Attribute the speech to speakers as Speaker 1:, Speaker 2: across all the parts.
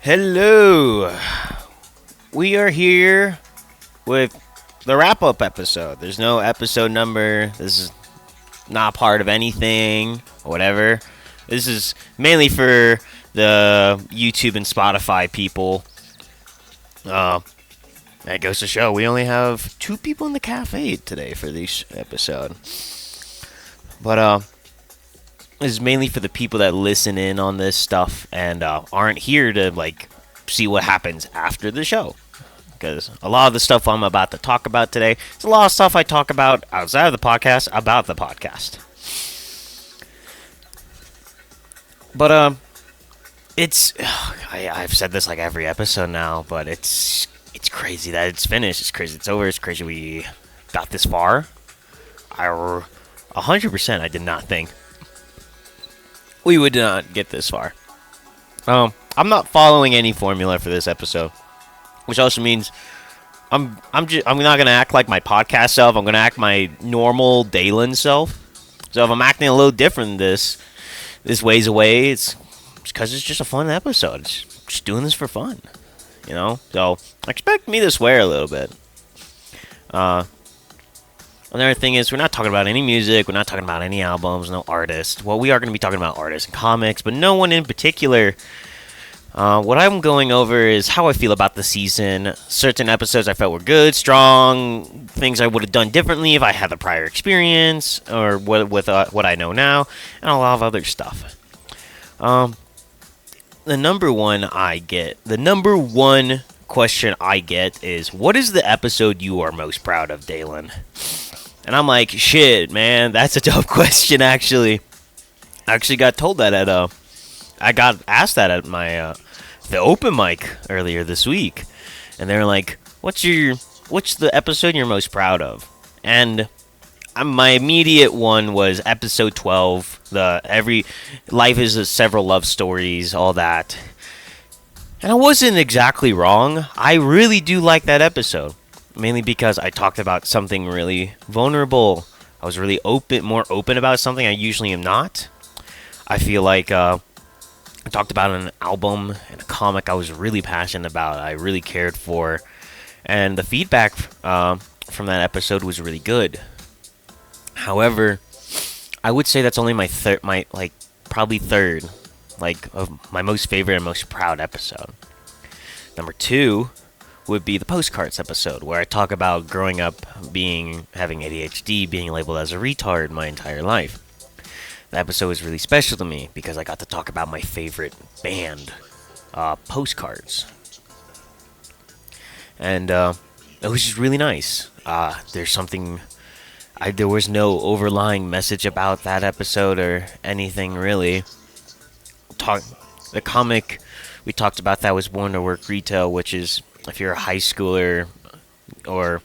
Speaker 1: Hello. We are here with the wrap up episode. There's no episode number. This is not part of anything or whatever. This is mainly for the YouTube and Spotify people. That goes to show we only have 2 people in the cafe today for this episode. But this is mainly for the people that listen in on this stuff and aren't here to see what happens after the show. Because a lot of the stuff I'm about to talk about today is a lot of stuff I talk about outside of the podcast about the podcast. But I've said this like every episode now, but it's crazy that it's finished. It's crazy it's over. It's crazy we got this far. 100% I did not think we would not get this far. I'm not following any formula for this episode, which also means I'm not gonna act like my podcast self. I'm gonna act my normal Dalen self. So if I'm acting a little different this ways away, it's because it's just a fun episode. It's just doing this for fun, you know. So expect me to swear a little bit. Another thing is, we're not talking about any music. We're not talking about any albums, no artists. Well, we are going to be talking about artists and comics, but no one in particular. What I'm going over is how I feel about the season. Certain episodes I felt were good, strong, things I would have done differently if I had the prior experience, or with what I know now, and a lot of other stuff. The number one question I get is, what is the episode you are most proud of, Dalen? And I'm like, shit, man, that's a tough question, actually. I actually got told that I got asked that at my, the open mic earlier this week. And they were like, what's the episode you're most proud of? And my immediate one was episode 12, life is several love stories, all that. And I wasn't exactly wrong. I really do like that episode. Mainly because I talked about something really vulnerable. I was really more open about something I usually am not. I feel like I talked about an album and a comic I was really passionate about, I really cared for. And the feedback from that episode was really good. However, I would say that's only my probably third, of my most favorite and most proud episode. Number 2 would be the postcards episode, where I talk about growing up having ADHD, being labeled as a retard my entire life. The episode was really special to me because I got to talk about my favorite band, Postcards. And it was just really nice. There was no overlying message about that episode or anything really. The comic we talked about that was Born to Work Retail, which is if you're a high schooler or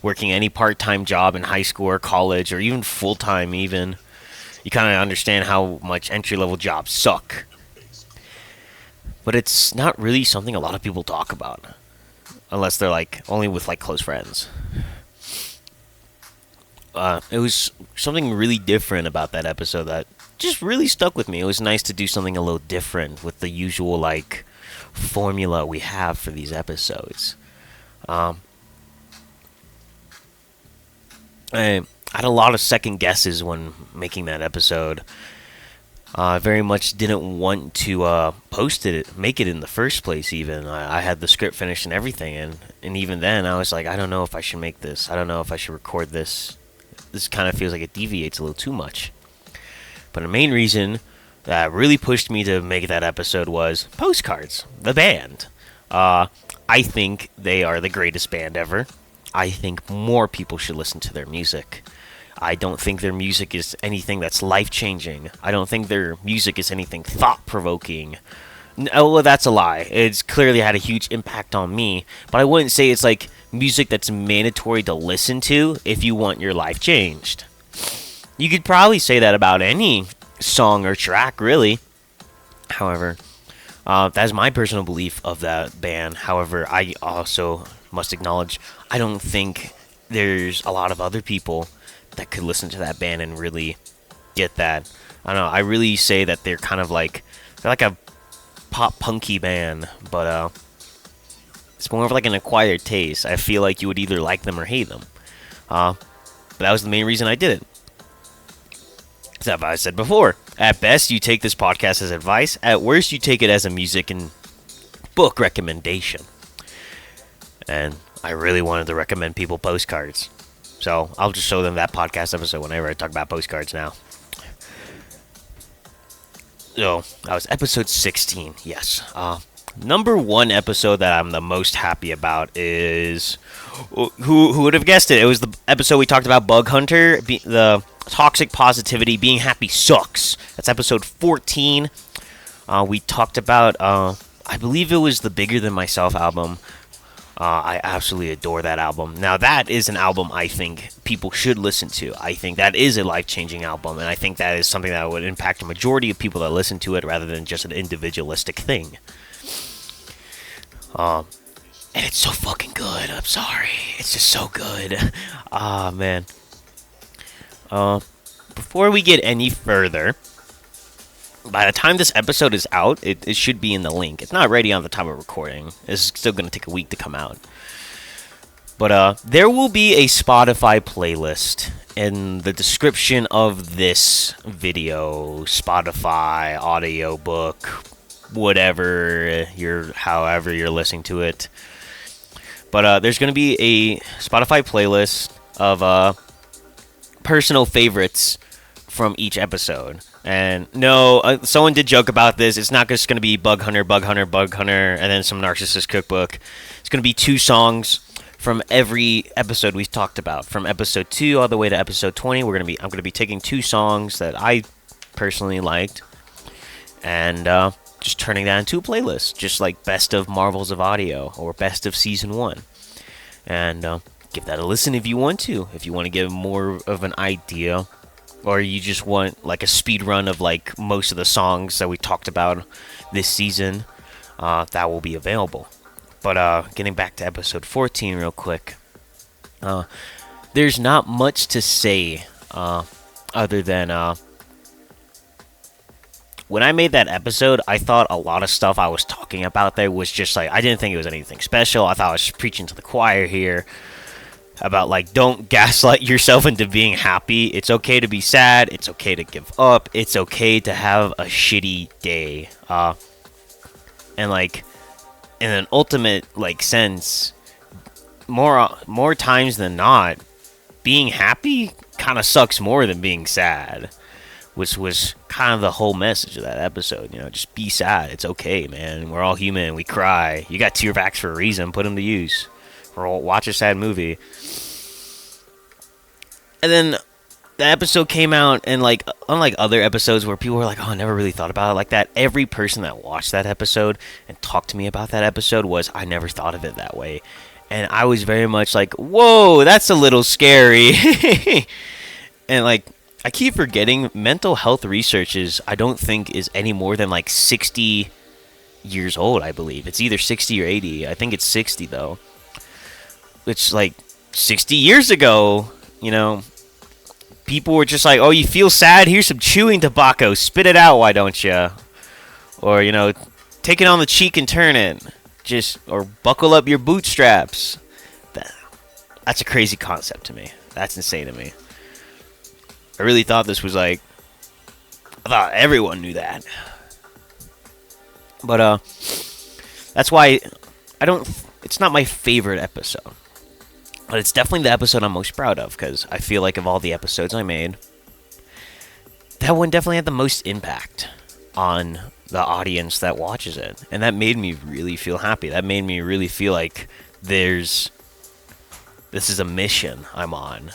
Speaker 1: working any part-time job in high school or college or even full-time even, you kind of understand how much entry-level jobs suck. But it's not really something a lot of people talk about, unless they're only with close friends. It was something really different about that episode that just really stuck with me. It was nice to do something a little different with the usual formula we have for these episodes. I had a lot of second guesses when making that episode. I very much didn't want to make it in the first place even. I had the script finished and everything, and even then I was like, I don't know if I should make this. I don't know if I should record this. This kind of feels like it deviates a little too much. But the main reason that really pushed me to make that episode was Postcards, the band. I think they are the greatest band ever. I think more people should listen to their music. I don't think their music is anything that's life-changing. I don't think their music is anything thought-provoking. No, well, that's a lie. It's clearly had a huge impact on me, but I wouldn't say it's music that's mandatory to listen to if you want your life changed. You could probably say that about any song or track, really. However, that's my personal belief of that band. However, I also must acknowledge I don't think there's a lot of other people that could listen to that band and really get that. I don't know. I really say that they're kind of they're like a pop punky band, but it's more of like an acquired taste. I feel like you would either like them or hate them. But that was the main reason I did it. As I said before, at best you take this podcast as advice. At worst you take it as a music and book recommendation. And I really wanted to recommend people postcards. So I'll just show them that podcast episode whenever I talk about postcards now. So that was episode 16. Yes. Number one episode that I'm the most happy about is who would have guessed it? It was the episode we talked about Bug Hunter, the toxic positivity, being happy sucks. That's episode 14. We talked about I believe it was the Bigger Than Myself album. I absolutely adore that album. Now, that is an album I think people should listen to. I think that is a life-changing album, and I think that is something that would impact a majority of people that listen to it rather than just an individualistic thing. And it's so fucking good. I'm sorry. It's just so good. Man. Before we get any further, by the time this episode is out, it should be in the link. It's not ready on the time of recording. It's still going to take a week to come out. But there will be a Spotify playlist in the description of this video. Spotify, audiobook, whatever, however you're listening to it. But there's going to be a Spotify playlist of personal favorites from each episode. And no, someone did joke about this. It's not just going to be Bug Hunter, Bug Hunter, Bug Hunter, and then some Narcissist Cookbook. It's going to be 2 songs from every episode we've talked about. From episode 2 all the way to episode 20, I'm going to be taking 2 songs that I personally liked and just turning that into a playlist, just like Best of Marvels of Audio or Best of Season 1. And give that a listen if you want to. If you want to get more of an idea, or you just want like a speed run of like most of the songs that we talked about this season, that will be available. But getting back to episode 14 real quick, there's not much to say other than when I made that episode, I thought a lot of stuff I was talking about there was just like, I didn't think it was anything special. I thought I was preaching to the choir here about like, don't gaslight yourself into being happy. It's okay to be sad. It's okay to give up. It's okay to have a shitty day. And like, in an ultimate like sense, more times than not, being happy kind of sucks more than being sad, which was kind of the whole message of that episode. You know, just be sad. It's okay, man. We're all human. We cry. You got tear packs for a reason. Put them to use. Or watch a sad movie. And then the episode came out, and like, unlike other episodes where people were like, oh, I never really thought about it like that, every person that watched that episode and talked to me about that episode was, I never thought of it that way. And I was very much like, whoa, that's a little scary. And like, I keep forgetting, mental health research I don't think is any more than like 60 years old, I believe. It's either 60 or 80. I think it's 60 though. Which, like, 60 years ago, you know, people were just like, oh, you feel sad? Here's some chewing tobacco. Spit it out, why don't you? Or, you know, take it on the cheek and turn it. Or buckle up your bootstraps. That's a crazy concept to me. That's insane to me. I really thought this was like, I thought everyone knew that. But, that's why it's not my favorite episode. But it's definitely the episode I'm most proud of, because I feel like of all the episodes I made, that one definitely had the most impact on the audience that watches it. And that made me really feel happy. That made me really feel like this is a mission I'm on.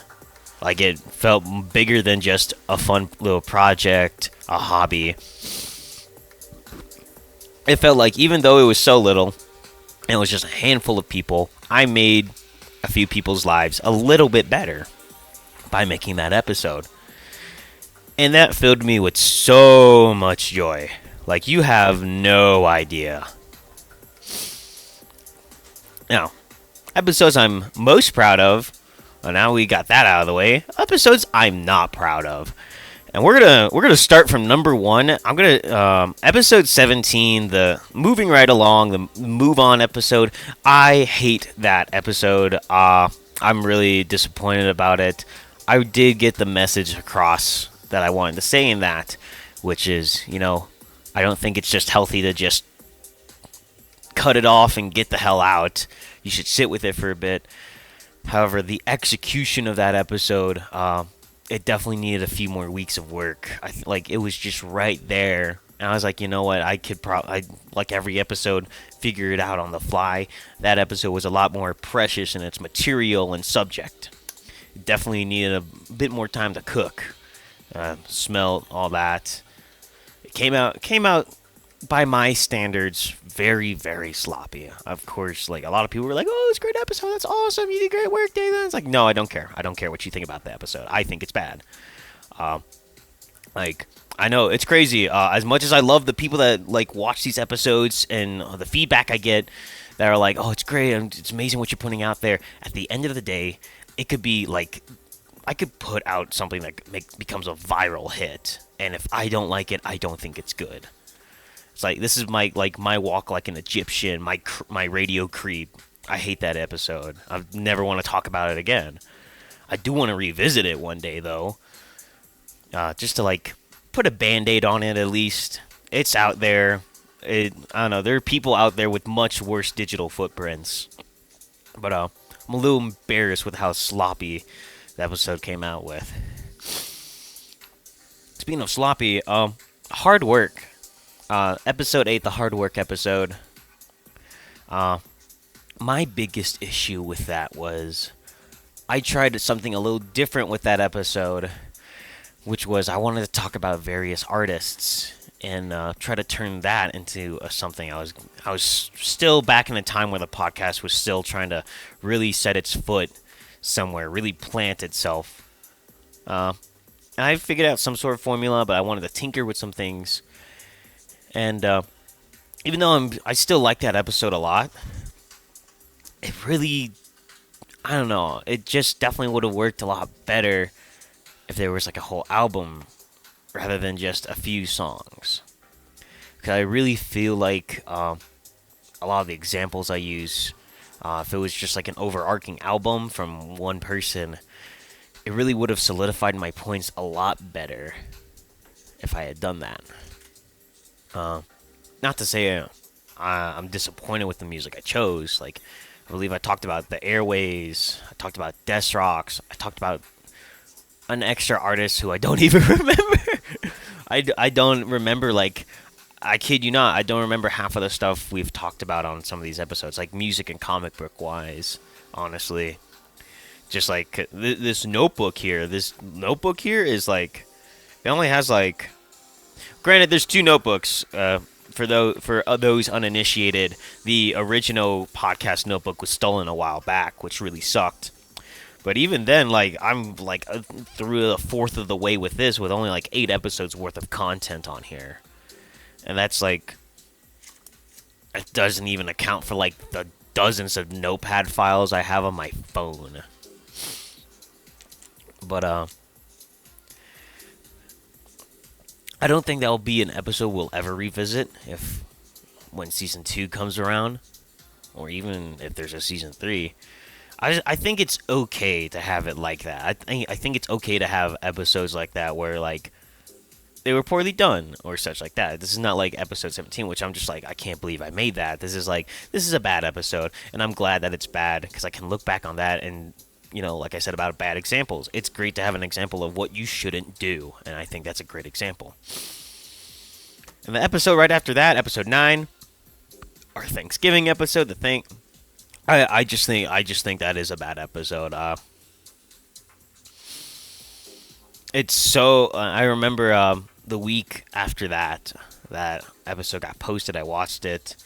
Speaker 1: Like, it felt bigger than just a fun little project, a hobby. It felt like, even though it was so little, and it was just a handful of people, I made a few people's lives a little bit better by making that episode. And that filled me with so much joy. Like, you have no idea. Now, episodes I'm most proud of, well, now we got that out of the way, episodes I'm not proud of. And we're gonna start from number one. I'm gonna episode 17, the moving right along, the move on episode. I hate that episode. I'm really disappointed about it. I did get the message across that I wanted to say in that, which is, I don't think it's just healthy to just cut it off and get the hell out. You should sit with it for a bit. However, the execution of that episode, it definitely needed a few more weeks of work. Like it was just right there, and I was like, you know what? I could probably, like every episode, figure it out on the fly. That episode was a lot more precious in its material and subject. It definitely needed a bit more time to cook, smell, all that. It came out by my standards, very, very sloppy. Of course, like a lot of people were like, "Oh, it's a great episode. That's awesome. You did great work, David." It's like, no, I don't care. I don't care what you think about the episode. I think it's bad. Like, I know it's crazy. As much as I love the people that like watch these episodes and the feedback I get, that are like, "Oh, it's great. It's amazing what you're putting out there." At the end of the day, it could be like, I could put out something that becomes a viral hit, and if I don't like it, I don't think it's good. It's like, this is my walk like an Egyptian, my radio creep. I hate that episode. I never want to talk about it again. I do want to revisit it one day though, just to like put a band-aid on it at least. It's out there. I don't know. There are people out there with much worse digital footprints, but I'm a little embarrassed with how sloppy the episode came out with. Speaking of sloppy, hard work. Episode 8, the hard work episode. My biggest issue with that was I tried something a little different with that episode, which was I wanted to talk about various artists and try to turn that into something. I was still back in a time where the podcast was still trying to really set its foot somewhere, really plant itself. And I figured out some sort of formula, but I wanted to tinker with some things. And even though I still like that episode a lot, it really, I don't know, it just definitely would have worked a lot better if there was like a whole album rather than just a few songs. Because I really feel like a lot of the examples I use, if it was just like an overarching album from one person, it really would have solidified my points a lot better if I had done that. Not to say I'm disappointed with the music I chose. Like, I believe I talked about the Airways, I talked about Death Rocks, I talked about an extra artist who I don't even remember. I don't remember, like, I kid you not, I don't remember half of the stuff we've talked about on some of these episodes, like music and comic book wise, honestly. Just like this notebook here is like, it only has like, granted, there's two notebooks. For those uninitiated, the original podcast notebook was stolen a while back, which really sucked. But even then, like, I'm like through a fourth of the way with this, with only like 8 episodes worth of content on here, and that's like, it doesn't even account for like the dozens of notepad files I have on my phone. But I don't think that'll be an episode we'll ever revisit when season 2 comes around, or even if there's a season 3. I think it's okay to have it like that. I think it's okay to have episodes like that where like they were poorly done or such like that. This is not like episode 17, which I'm just like, I can't believe I made that. This is a bad episode, and I'm glad that it's bad because I can look back on that and, like I said about bad examples, it's great to have an example of what you shouldn't do, and I think that's a great example. And the episode right after that, episode 9, our Thanksgiving episode, I just think that is a bad episode. It's so, I remember the week after that episode got posted, I watched it,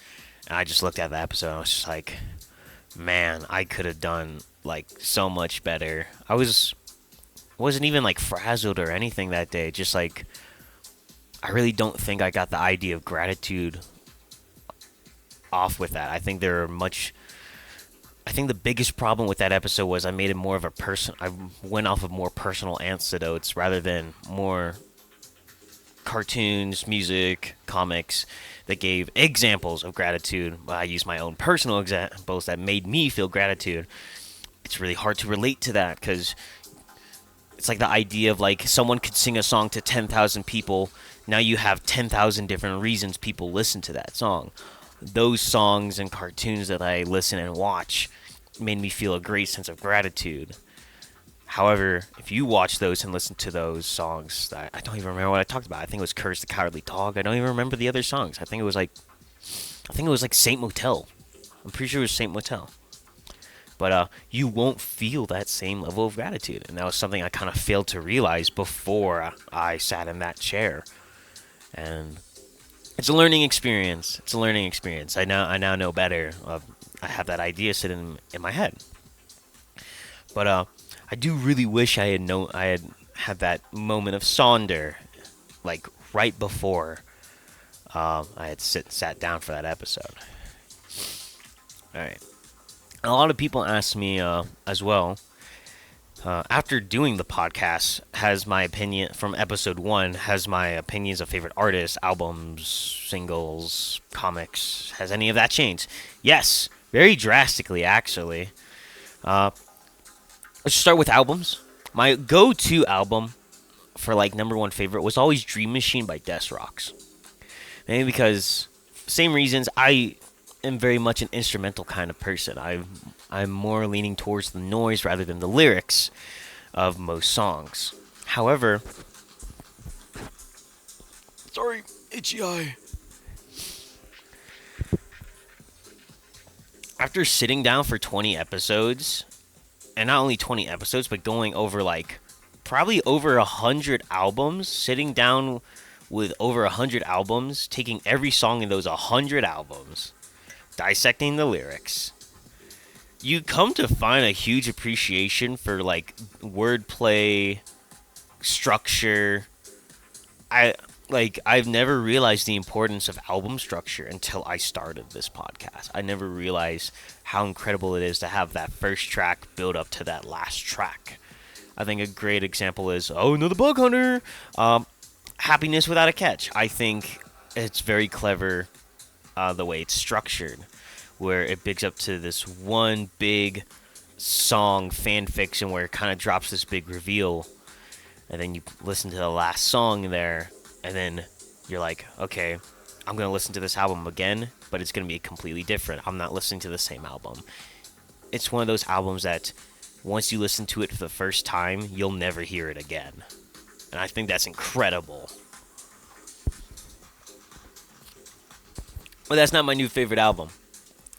Speaker 1: and I just looked at the episode and I was just like, man, I could have done like so much better. Wasn't even like frazzled or anything that day, just like, I really don't think I got the idea of gratitude off with that. I think the biggest problem with that episode was I made it more of a I went off of more personal anecdotes rather than more cartoons, music, comics that gave examples of gratitude. I use my own personal examples that made me feel gratitude. It's really hard to relate to that because it's like the idea of like someone could sing a song to 10,000 people. Now you have 10,000 different reasons people listen to that song. Those songs and cartoons that I listen and watch made me feel a great sense of gratitude. However, if you watch those and listen to those songs, I don't even remember what I talked about. I think it was Courage the Cowardly Dog. I don't even remember the other songs. I think it was like Saint Motel. I'm pretty sure it was Saint Motel. But you won't feel that same level of gratitude, and that was something I kind of failed to realize before I sat in that chair. And it's a learning experience. It's a learning experience. I now know better. I have that idea sitting in my head. But I do really wish I had had that moment of Sonder, like right before I had sat down for that episode. All right. A lot of people ask me as well. After doing the podcast, has my opinion from episode 1, has my opinions of favorite artists, albums, singles, comics, has any of that changed? Yes, very drastically, actually. Let's start with albums. My go-to album for like number 1 favorite was always Dream Machine by Des Rocks. Maybe because, same reasons, I am very much an instrumental kind of person. I'm more leaning towards the noise rather than the lyrics of most songs. However, sorry, itchy eye. After sitting down for 20 episodes, and not only 20 episodes, but going over like probably over 100 albums, sitting down with over 100 albums, taking every song in those 100 albums, dissecting the lyrics, you come to find a huge appreciation for like wordplay, structure. I've never realized the importance of album structure until I started this podcast. I never realized how incredible it is to have that first track build up to that last track. I think a great example is Another Bug Hunter, Happiness Without a Catch. I think it's very clever the way it's structured, where it bigs up to this one big song fan fiction where it kind of drops this big reveal, and then you listen to the last song there, and then you're like, okay, I'm going to listen to this album again, but it's going to be completely different. I'm not listening to the same album. It's one of those albums that once you listen to it for the first time, you'll never hear it again. And I think that's incredible. But that's not my new favorite album.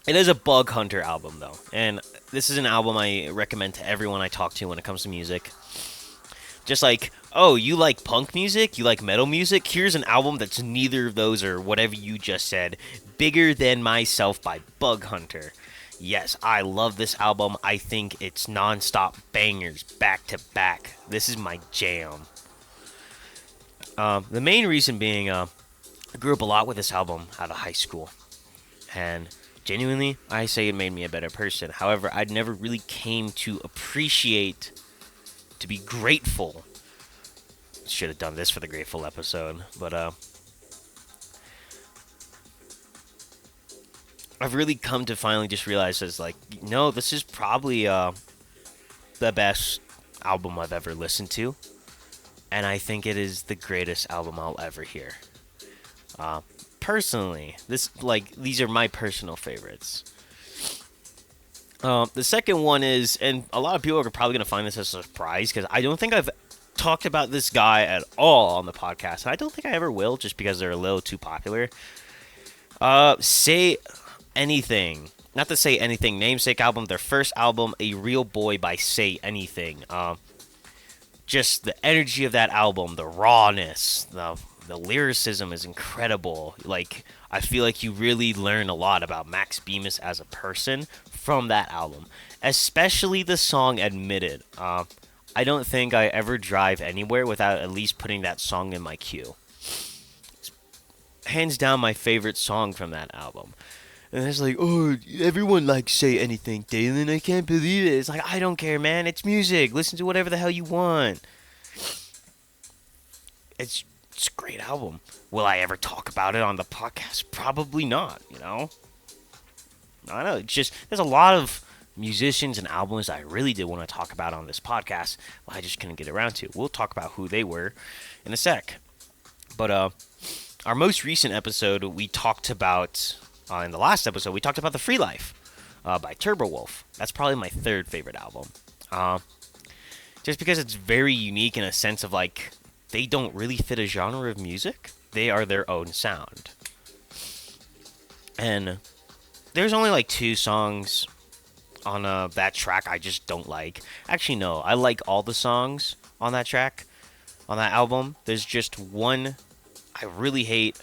Speaker 1: It is a Bug Hunter album, though. And this is an album I recommend to everyone I talk to when it comes to music. Just like, oh, you like punk music? You like metal music? Here's an album that's neither of those or whatever you just said. Bigger Than Myself by Bug Hunter. Yes, I love this album. I think it's non-stop bangers, back to back. This is my jam. The main reason being, I grew up a lot with this album out of high school. And genuinely, I say it made me a better person. However, I'd never really came to appreciate, to be grateful. Should have done this for the grateful episode, but I've really come to finally just realize as like, no, this is probably the best album I've ever listened to, and I think it is the greatest album I'll ever hear. Personally, these are my personal favorites. The second one is, and a lot of people are probably going to find this as a surprise, because I don't think I've talked about this guy at all on the podcast, and I don't think I ever will, just because they're a little too popular. Say Anything. Not the Say Anything namesake album, their first album, A Real Boy by Say Anything. Just the energy of that album, the rawness, the lyricism is incredible. Like, I feel like you really learn a lot about Max Bemis as a person from that album. Especially the song Admitted. I don't think I ever drive anywhere without at least putting that song in my queue. It's hands down my favorite song from that album. And it's like, oh, everyone likes Say Anything, Dalen. I can't believe it. It's like, I don't care, man. It's music. Listen to whatever the hell you want. It's It's a great album. Will I ever talk about it on the podcast? Probably not, you know? I don't know. It's just, there's a lot of musicians and albums I really did want to talk about on this podcast. Well, I just couldn't get around to. We'll talk about who they were in a sec. But our most recent episode, we talked about, in the last episode, we talked about The Free Life by Turbo Wolf. That's probably my third favorite album. Just because it's very unique in a sense of like, they don't really fit a genre of music. They are their own sound. And there's only like 2 songs on that track I just don't like. Actually, no, I like all the songs on that track, on that album. There's just one I really hate.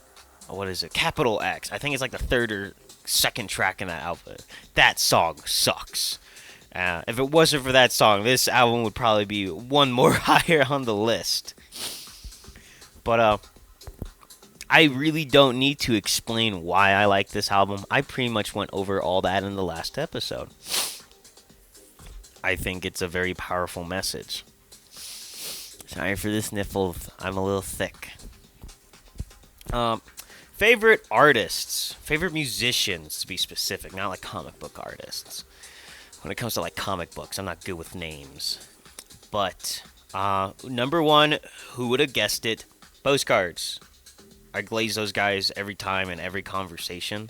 Speaker 1: What is it? Capital X. I think it's like the third or second track in that album. That song sucks. If it wasn't for that song, this album would probably be one more higher on the list. But I really don't need to explain why I like this album. I pretty much went over all that in the last episode. I think it's a very powerful message. Sorry for the sniffles. I'm a little thick. Favorite artists. Favorite musicians, to be specific. Not like comic book artists. When it comes to like comic books, I'm not good with names. But number 1, who would have guessed it? Postcards. I glaze those guys every time in every conversation.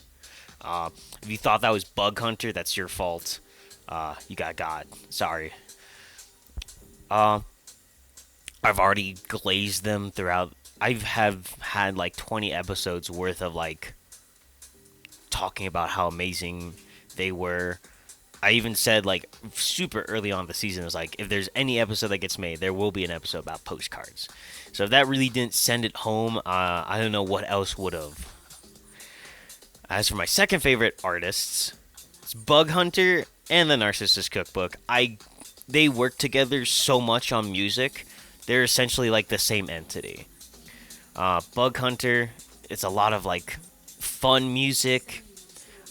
Speaker 1: If you thought that was Bug Hunter, that's your fault. You got God. Sorry. I've already glazed them throughout. I have had like 20 episodes worth of like talking about how amazing they were. I even said like super early on in the season, it was like, if there's any episode that gets made, there will be an episode about postcards. So if that really didn't send it home, I don't know what else would have. As for my second favorite artists, it's Bug Hunter and the Narcissist Cookbook. They work together so much on music. They're essentially like the same entity. Bug Hunter, it's a lot of like fun music.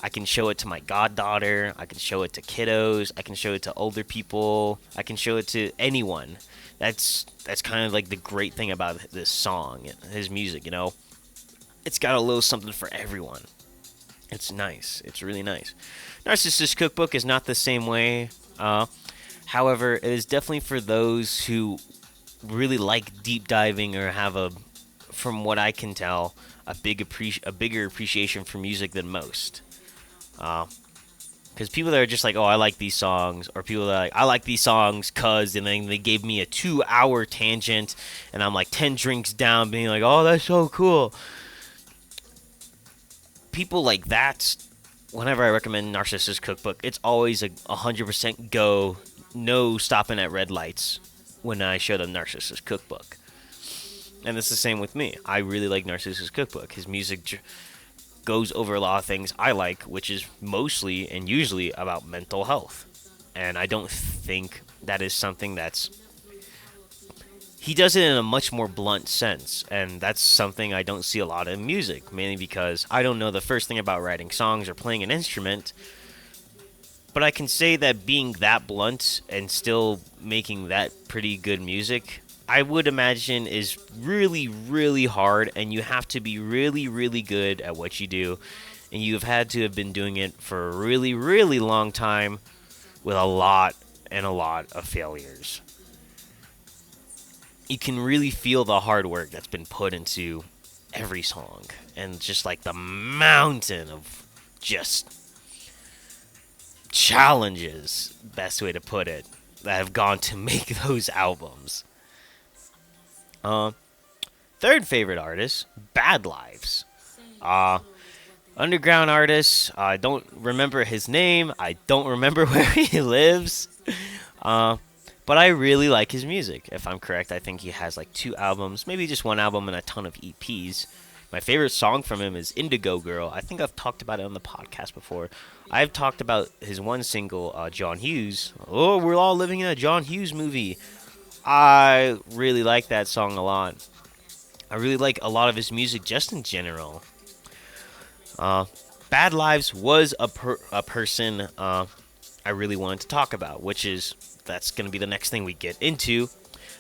Speaker 1: I can show it to my goddaughter. I can show it to kiddos. I can show it to older people. I can show it to anyone. That's kind of like the great thing about this song, his music, you know. It's got a little something for everyone. It's nice. It's really nice. Narcissist Cookbook is not the same way. However, it is definitely for those who really like deep diving or have from what I can tell, a bigger appreciation for music than most. Because people that are just like, oh, I like these songs, or people that are like, I like these songs cuz, and then they gave me a 2-hour tangent, and I'm like 10 drinks down being like, oh, that's so cool. People like that, whenever I recommend Narcissist Cookbook, it's always a 100% go, no stopping at red lights when I show them Narcissist Cookbook. And it's the same with me. I really like Narcissist Cookbook. His music goes over a lot of things I like, which is mostly and usually about mental health. And I don't think that is something that's... He does it in a much more blunt sense, and that's something I don't see a lot in music, mainly because I don't know the first thing about writing songs or playing an instrument, but I can say that being that blunt and still making that pretty good music, I would imagine is really, really hard, and you have to be really, really good at what you do, and you've had to have been doing it for a really, really long time with a lot of failures. You can really feel the hard work that's been put into every song, and just like the mountain of just challenges, best way to put it, that have gone to make those albums. Third favorite artist, Bad Lives. Underground artist. I don't remember his name. I don't remember where he lives. But I really like his music. If I'm correct, I think he has like 2 albums, maybe just 1 album and a ton of EPs. My favorite song from him is Indigo Girl. I think I've talked about it on the podcast before. I've talked about his one single, John Hughes. Oh, we're all living in a John Hughes movie. I really like that song a lot. I really like a lot of his music just in general. Bad Lives was a person I really wanted to talk about, which is, that's going to be the next thing we get into.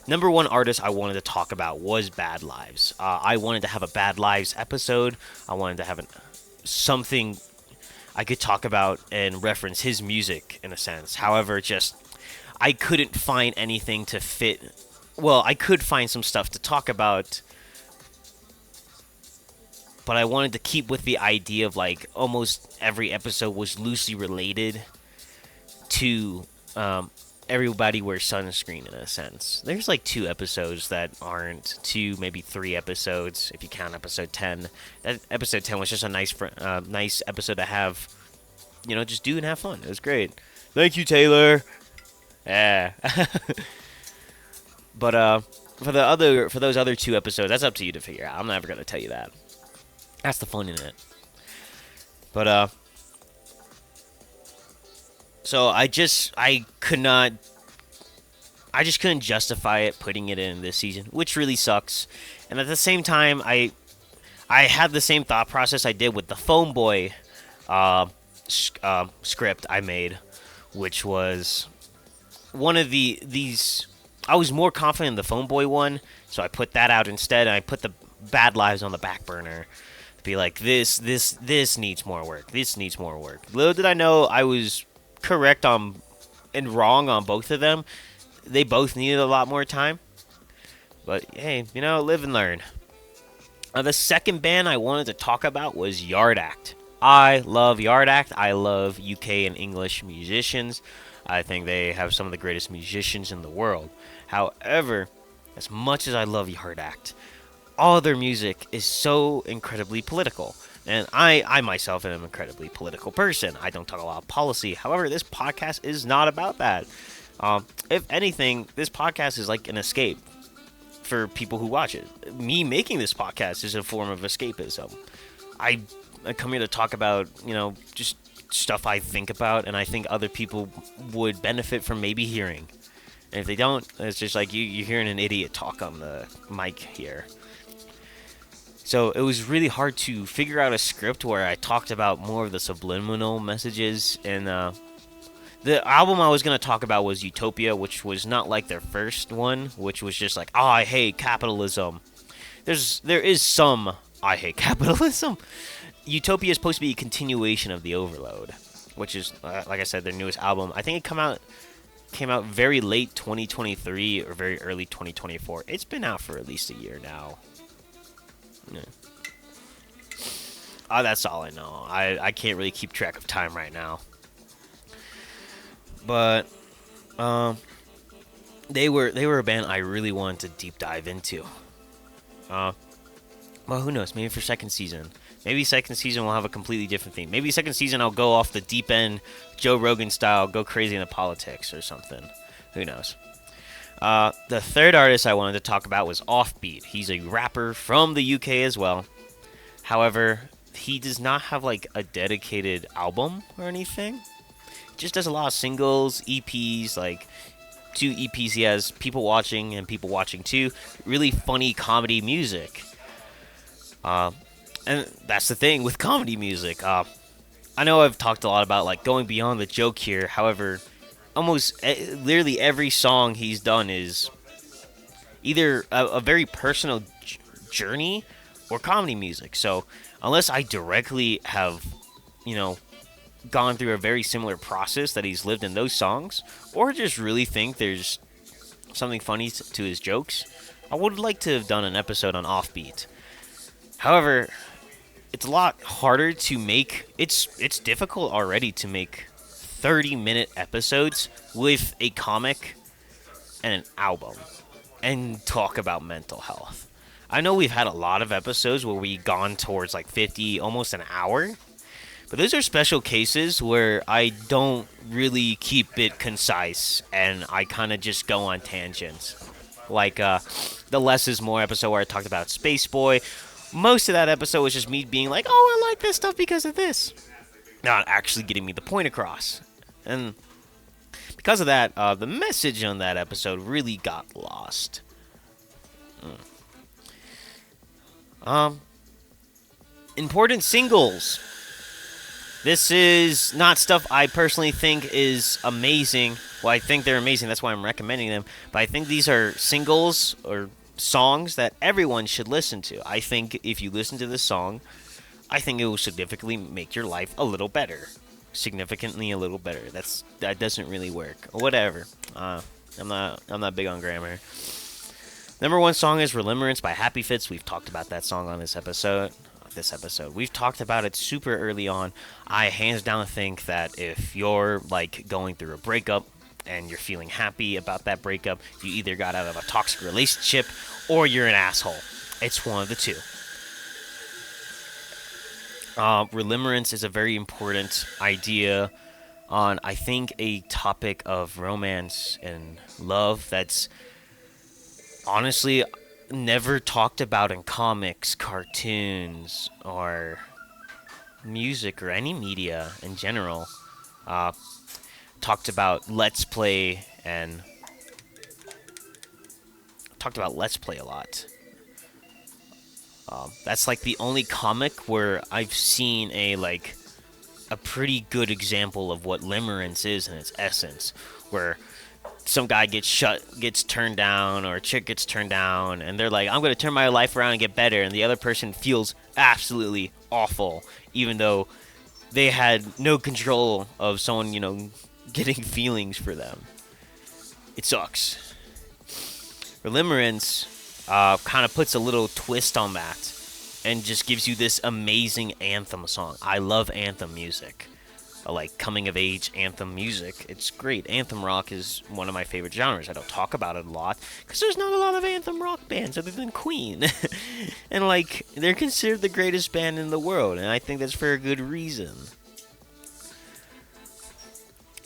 Speaker 1: number one artist I wanted to talk about was Bad Lives. I wanted to have a Bad Lives episode. I wanted to have something I could talk about and reference his music in a sense. However, just I couldn't find anything to fit. Well, I could find some stuff to talk about, but I wanted to keep with the idea of like almost every episode was loosely related to everybody wears sunscreen in a sense. There's like 2 episodes that aren't, 2 maybe 3 episodes if you count episode 10. That episode 10 was just a nice episode to have, just do and have fun. It was great. Thank you, Taylor. Yeah. But for those other 2 episodes, that's up to you to figure out. I'm never gonna tell you that. That's the fun in it. But so I just couldn't justify it putting it in this season, which really sucks. And at the same time, I had the same thought process I did with the Phone Boy script I made, which was one of these. I was more confident in the Phone Boy one, so I put that out instead, and I put the Bad Lives on the back burner. To be like, this needs more work. This needs more work. Little did I know I was correct on and wrong on both of them. They both needed a lot more time. But hey, live and learn. The second band I wanted to talk about was Yard Act. I love Yard Act. I love UK and English musicians. I think they have some of the greatest musicians in the world. However, as much as I love Yard Act, all their music is so incredibly political. And I myself am an incredibly political person. I don't talk a lot of policy. However, this podcast is not about that. If anything, this podcast is like an escape for people who watch it. Me making this podcast is a form of escapism. I come here to talk about, just stuff I think about, and I think other people would benefit from maybe hearing. And if they don't, it's just like you're hearing an idiot talk on the mic here. So it was really hard to figure out a script where I talked about more of the subliminal messages. And the album I was going to talk about was Utopia, which was not like their first one, which was just like, I hate capitalism. There is some I hate capitalism. Utopia is supposed to be a continuation of The Overload, which is, like I said, their newest album. I think it came out very late 2023 or very early 2024. It's been out for at least a year now. Yeah. That's all I know. I can't really keep track of time right now. But they were a band I really wanted to deep dive into. Well, who knows? Maybe for second season. Maybe second season we'll have a completely different theme. Maybe second season I'll go off the deep end, Joe Rogan style, go crazy in the politics or something. Who knows? The third artist I wanted to talk about was Offbeat. He's a rapper from the UK as well. However, he does not have like a dedicated album or anything. Just does a lot of singles, EPs, like 2 EPs he has, People Watching and People Watching 2. Really funny comedy music. And that's the thing with comedy music. I know I've talked a lot about like going beyond the joke here. However, almost literally every song he's done is either a very personal journey or comedy music. So unless I directly have, gone through a very similar process that he's lived in those songs, or just really think there's something funny to his jokes, I would like to have done an episode on Offbeat. However, it's a lot harder to make. It's difficult already to make 30-minute episodes with a comic and an album and talk about mental health. I know we've had a lot of episodes where we've gone towards like 50, almost an hour. But those are special cases where I don't really keep it concise and I kind of just go on tangents. Like the Less is More episode where I talked about Space Boy. Most of that episode was just me being like, oh, I like this stuff because of this. Not actually getting me the point across. And because of that, the message on that episode really got lost. Important singles. This is not stuff I personally think is amazing. Well, I think they're amazing. That's why I'm recommending them. But I think these are singles or songs that everyone should listen to. I think if you listen to this song, I think it will significantly make your life a little better. Significantly a little better. That doesn't really work. Whatever. I'm not big on grammar. Number one song is "Relimmerance" by Happy Fits. We've talked about that song on this episode. We've talked about it super early on. I hands down think that if you're like going through a breakup and you're feeling happy about that breakup, you either got out of a toxic relationship or you're an asshole. It's one of the two. Relimmerance is a very important idea on, I think, a topic of romance and love that's honestly never talked about in comics, cartoons, or music or any media in general. Talked about Let's Play and talked about Let's Play a lot. That's like the only comic where I've seen a pretty good example of what limerence is in its essence, where some guy gets turned down, or a chick gets turned down, and they're like, I'm going to turn my life around and get better, and the other person feels absolutely awful, even though they had no control of someone, getting feelings for them. It sucks. Relimmerance kind of puts a little twist on that and just gives you this amazing anthem song. I love anthem music. I like coming of age anthem music. It's great. Anthem rock is one of my favorite genres. I don't talk about it a lot because there's not a lot of anthem rock bands other than Queen. And they're considered the greatest band in the world, and I think that's for a good reason.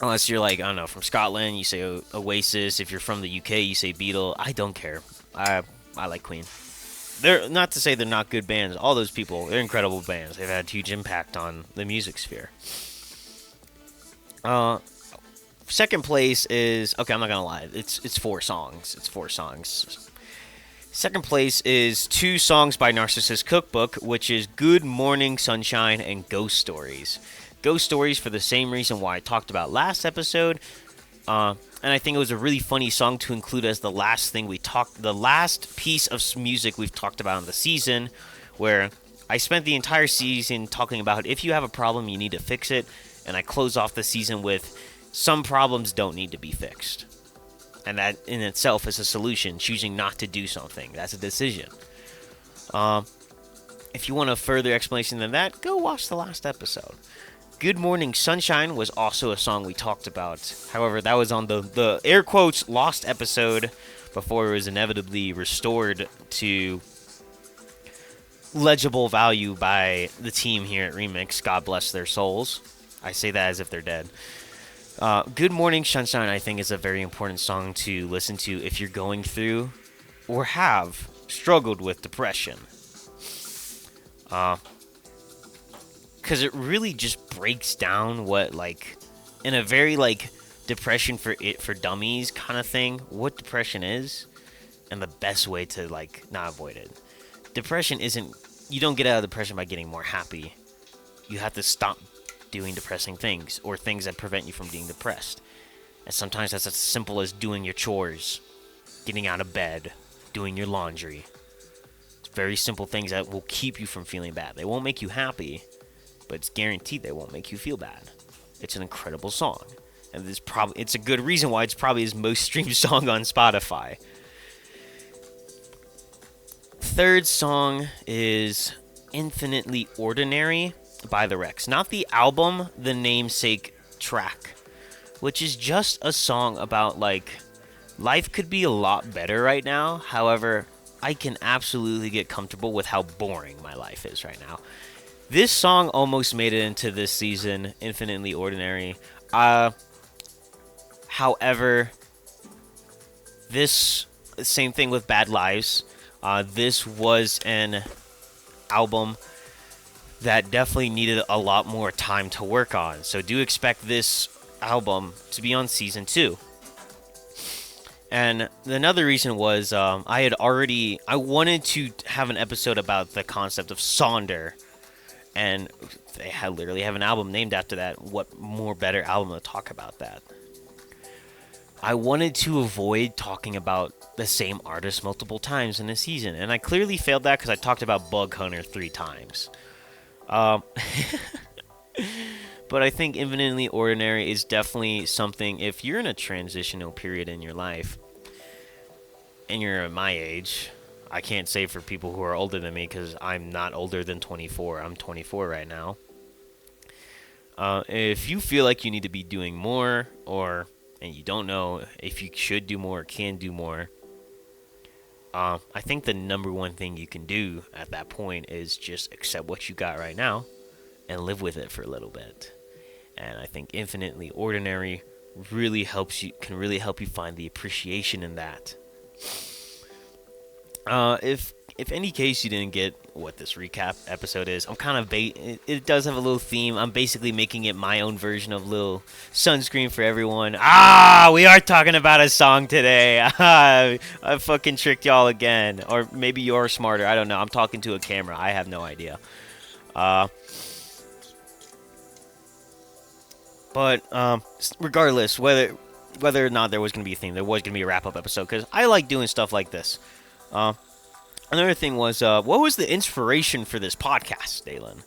Speaker 1: Unless you're I don't know, from Scotland, you say Oasis. If you're from the UK, you say Beatle. I don't care. I like Queen. They're not to say they're not good bands. All those people, they're incredible bands. They've had huge impact on the music sphere. Second place is, okay, I'm not gonna lie. It's 4 songs. Second place is 2 songs by Narcissist Cookbook, which is "Good Morning Sunshine" and "Ghost Stories." Ghost Stories for the same reason why I talked about last episode. And I think it was a really funny song to include as the last piece of music we've talked about in the season, where I spent the entire season talking about if you have a problem, you need to fix it, and I close off the season with some problems don't need to be fixed. And that in itself is a solution, choosing not to do something. That's a decision. If you want a further explanation than that, go watch the last episode. "Good Morning Sunshine" was also a song we talked about. However, that was on the air quotes lost episode before it was inevitably restored to legible value by the team here at Remix. God bless their souls. I say that as if they're dead. "Good Morning Sunshine" I think is a very important song to listen to if you're going through or have struggled with depression. Because it really just breaks down what, in a very, depression for dummies kind of thing, what depression is, and the best way to, not avoid it. Depression isn't, you don't get out of depression by getting more happy. You have to stop doing depressing things, or things that prevent you from being depressed. And sometimes that's as simple as doing your chores, getting out of bed, doing your laundry. It's very simple things that will keep you from feeling bad. They won't make you happy, but it's guaranteed they won't make you feel bad. It's an incredible song, and it's a good reason why it's probably his most streamed song on Spotify. Third song is "Infinitely Ordinary" by The Rex. Not the album, the namesake track, which is just a song about, life could be a lot better right now. However, I can absolutely get comfortable with how boring my life is right now. This song almost made it into this season, "Infinitely Ordinary." However, this same thing with "Bad Lives." This was an album that definitely needed a lot more time to work on. So do expect this album to be on season 2. And another reason was I wanted to have an episode about the concept of Sonder. And they literally have an album named after that. What more better album to talk about that? I wanted to avoid talking about the same artist multiple times in a season, and I clearly failed that because I talked about Bug Hunter 3 times. Um, but I think Infinitely Ordinary is definitely something, if you're in a transitional period in your life, and you're my age, I can't say for people who are older than me because I'm not older than 24. I'm 24 right now. If you feel like you need to be doing more, and you don't know if you should do more or can do more, I think the number one thing you can do at that point is just accept what you got right now and live with it for a little bit. And I think Infinitely Ordinary can really help you find the appreciation in that. If any case you didn't get what this recap episode is, I'm kind of it does have a little theme. I'm basically making it my own version of little sunscreen for everyone. We are talking about a song today. I fucking tricked y'all again, or maybe you're smarter. I don't know. I'm talking to a camera. I have no idea. But regardless, whether or not there was going to be a theme, there was going to be a wrap up episode because I like doing stuff like this. Another thing was, what was the inspiration for this podcast, Dalen?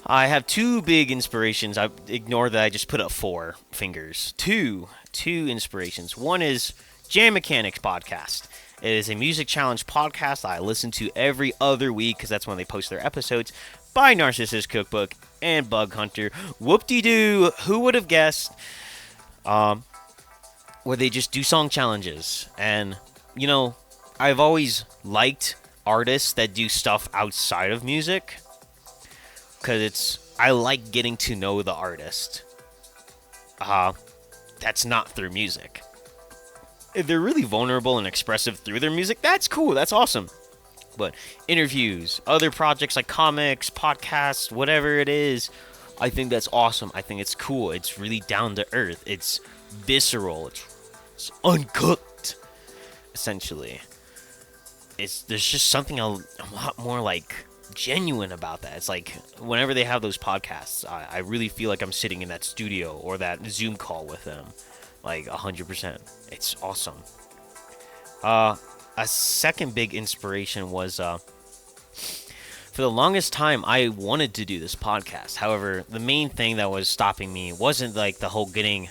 Speaker 1: I have two big inspirations. I ignore that I just put up 4 fingers. Two inspirations. One is Jam Mechanics podcast. It is a music challenge podcast I listen to every other week because that's when they post their episodes by Narcissist Cookbook and Bug Hunter. Whoop-de-doo, who would have guessed? Where they just do song challenges. And, I've always liked artists that do stuff outside of music because I like getting to know the artist. That's not through music. If they're really vulnerable and expressive through their music, that's cool. That's awesome. But interviews, other projects like comics, podcasts, whatever it is, I think that's awesome. I think it's cool. It's really down to earth. It's visceral. It's uncooked, essentially. There's just something a lot more like genuine about that. It's like whenever they have those podcasts, I really feel like I'm sitting in that studio or that Zoom call with them, like 100%. It's awesome. A second big inspiration was for the longest time I wanted to do this podcast. However, the main thing that was stopping me wasn't like the whole getting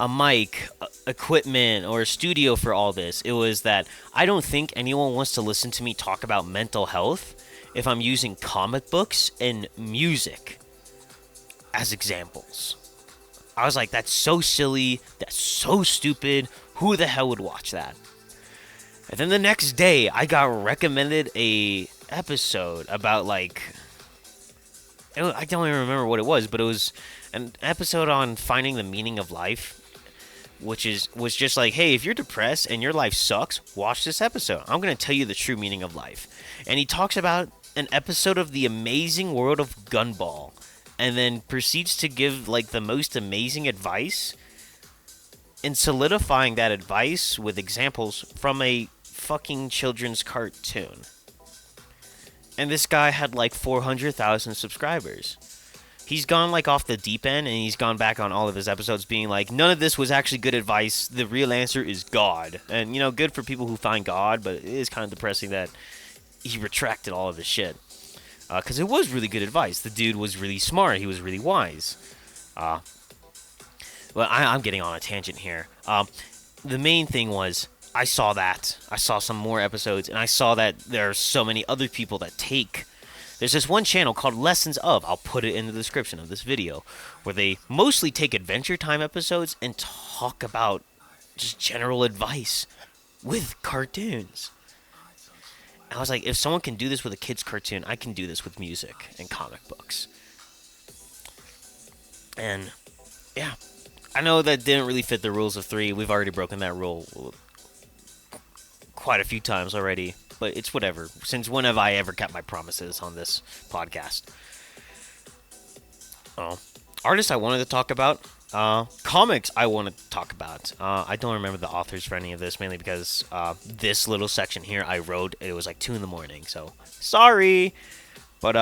Speaker 1: a mic, equipment, or a studio for all this. It was that I don't think anyone wants to listen to me talk about mental health if I'm using comic books and music as examples. I was like, that's so silly, that's so stupid, who the hell would watch that? And then the next day, I got recommended a episode about I don't even remember what it was, but it was an episode on finding the meaning of life, which was just like, hey, if you're depressed and your life sucks, watch this episode. I'm going to tell you the true meaning of life. And he talks about an episode of The Amazing World of Gumball, and then proceeds to give the most amazing advice, and solidifying that advice with examples from a fucking children's cartoon. And this guy had 400,000 subscribers. He's gone off the deep end, and he's gone back on all of his episodes being like, none of this was actually good advice. The real answer is God. And, good for people who find God, but it is kind of depressing that he retracted all of his shit. Because it was really good advice. The dude was really smart. He was really wise. Well, I'm getting on a tangent here. The main thing was, I saw that. I saw some more episodes, and I saw that there are so many other people that There's this one channel called Lessons Of. I'll put it in the description of this video, where they mostly take Adventure Time episodes and talk about just general advice with cartoons. I was like, if someone can do this with a kid's cartoon, I can do this with music and comic books. And, yeah. I know that didn't really fit the rules of 3. We've already broken that rule quite a few times already. But it's whatever. Since when have I ever kept my promises on this podcast? Artists I wanted to talk about. Comics I want to talk about. I don't remember the authors for any of this, mainly because this little section here I wrote, it was 2 in the morning, so sorry. But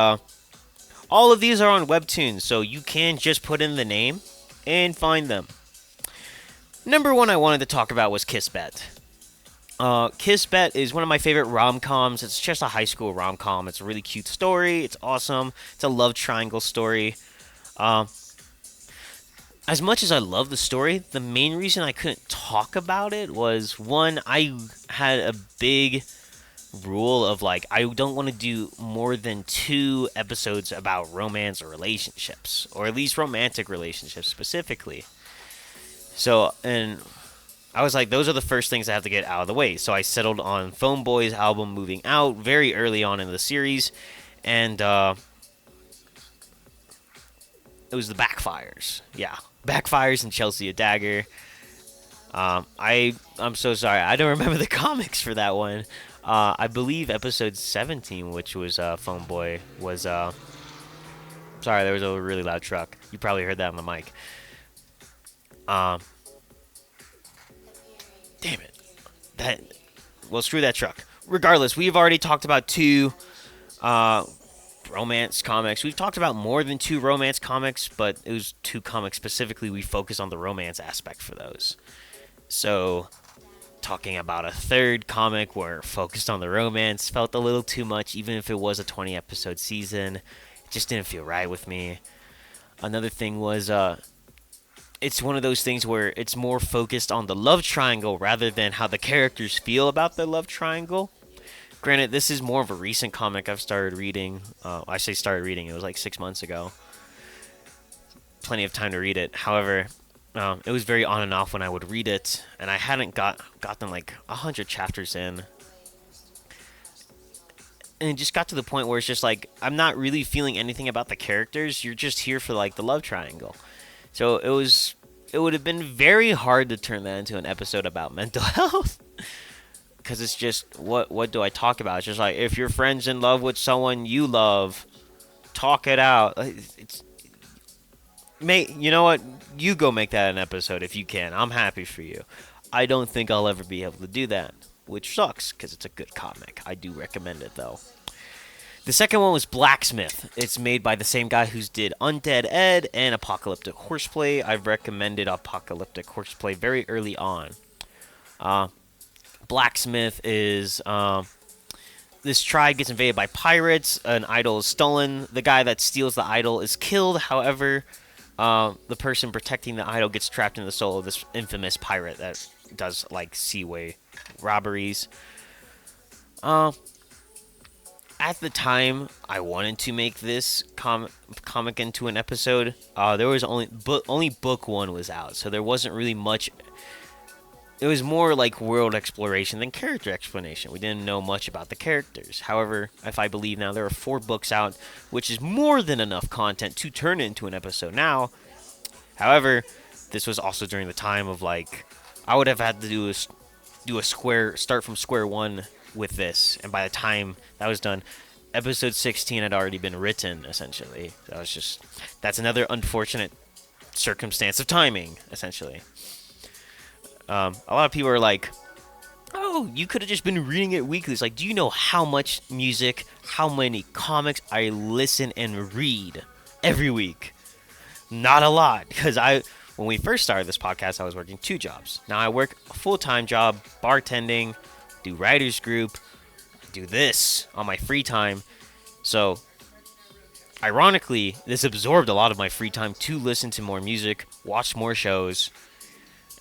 Speaker 1: all of these are on Webtoons, so you can just put in the name and find them. Number one I wanted to talk about was Kiss Bet. Kiss Bet is one of my favorite rom-coms. It's just a high school rom-com. It's a really cute story. It's awesome. It's a love triangle story. Uh, as much as I love the story, the main reason I couldn't talk about it was, one, I had a big rule of like I don't want to do more than 2 episodes about romance or relationships, or at least romantic relationships specifically. So, and I was like, those are the first things I have to get out of the way. So I settled on Phone Boy's album Moving Out very early on in the series, and it was the Backfires. Yeah, Backfires and Chelsea a Dagger. I'm so sorry, I don't remember the comics for that one. I believe episode 17, which was Phone Boy, was sorry, there was a really loud truck. You probably heard that on the mic. Damn it. Well, screw that truck. Regardless, we've already talked about 2 romance comics. We've talked about more than 2 romance comics, but it was 2 comics specifically. We focus on the romance aspect for those. So, talking about a third comic where focused on the romance felt a little too much, even if it was a 20-episode season. It just didn't feel right with me. Another thing was, it's one of those things where it's more focused on the love triangle rather than how the characters feel about the love triangle. Granted, this is more of a recent comic I've started reading. I say started reading, it was like 6 months ago. Plenty of time to read it. However, it was very on and off when I would read it, and I hadn't gotten like 100 chapters in. And it just got to the point where it's just like, I'm not really feeling anything about the characters. You're just here for like the love triangle. So it would have been very hard to turn that into an episode about mental health. Because it's just, what do I talk about? It's just like, if your friend's in love with someone you love, talk it out. You know what? You go make that an episode if you can. I'm happy for you. I don't think I'll ever be able to do that, which sucks because it's a good comic. I do recommend it, though. The second one was Blacksmith. It's made by the same guy who's did Undead Ed and Apocalyptic Horseplay. I've recommended Apocalyptic Horseplay very early on. Blacksmith is this tribe gets invaded by pirates. An idol is stolen. The guy that steals the idol is killed. However, the person protecting the idol gets trapped in the soul of this infamous pirate that does like seaway robberies. At the time, I wanted to make this comic into an episode. There was only book 1 was out, so there wasn't really much. It was more like world exploration than character explanation. We didn't know much about the characters. However, if I believe now, there are 4 books out, which is more than enough content to turn into an episode now. However, this was also during the time of like, I would have had to start from square one with this, and by the time that was done, episode 16 had already been written, essentially. That's another unfortunate circumstance of timing, essentially. A lot of people are like, oh, you could have just been reading it weekly. It's like, do you know how much music, how many comics I listen and read every week? Not a lot, because when we first started this podcast, I was working 2 jobs. Now I work a full-time job, bartending, do writers group, do this on my free time. So, ironically, this absorbed a lot of my free time to listen to more music, watch more shows,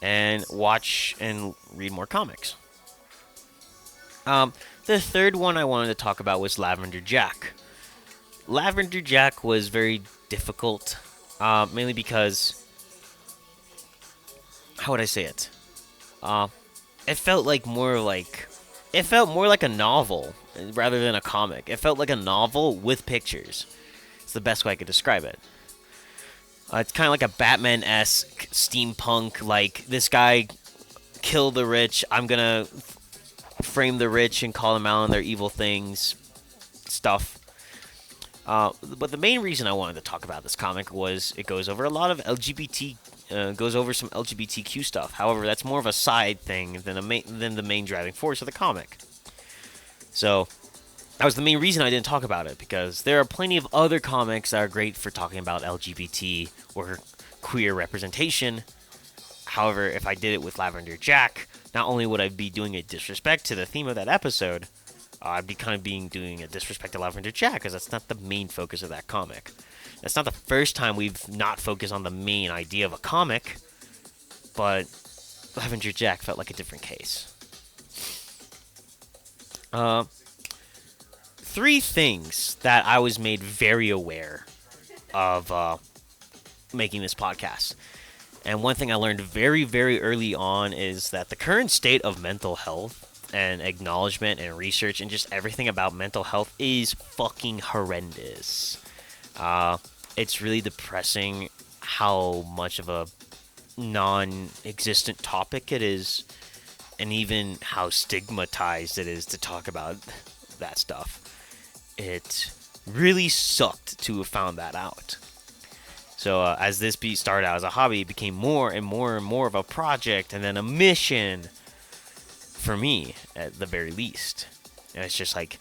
Speaker 1: and watch and read more comics. The third one I wanted to talk about was Lavender Jack. Lavender Jack was very difficult, mainly because, how would I say it? It felt more like a novel rather than a comic. It felt like a novel with pictures. It's the best way I could describe it. It's kind of like a Batman-esque steampunk, like, this guy killed the rich, I'm gonna frame the rich and call them out on their evil things stuff. But the main reason I wanted to talk about this comic was it goes over a lot of goes over some LGBTQ stuff. However, that's more of a side thing than the main driving force of the comic. So that was the main reason I didn't talk about it, because there are plenty of other comics that are great for talking about LGBT or queer representation. However, if I did it with Lavender Jack, not only would I be doing a disrespect to the theme of that episode, I'd be kind of doing a disrespect to Lavender Jack, because that's not the main focus of that comic. That's not the first time we've not focused on the main idea of a comic, but Lavender Jack felt like a different case. Three things that I was made very aware of making this podcast. And one thing I learned very, very early on is that the current state of mental health and acknowledgement and research and just everything about mental health is fucking horrendous. It's really depressing how much of a non-existent topic it is, and even how stigmatized it is to talk about that stuff. It really sucked to have found that out. So as this beat started out as a hobby, it became more and more and more of a project, and then a mission for me, at the very least. And it's just like,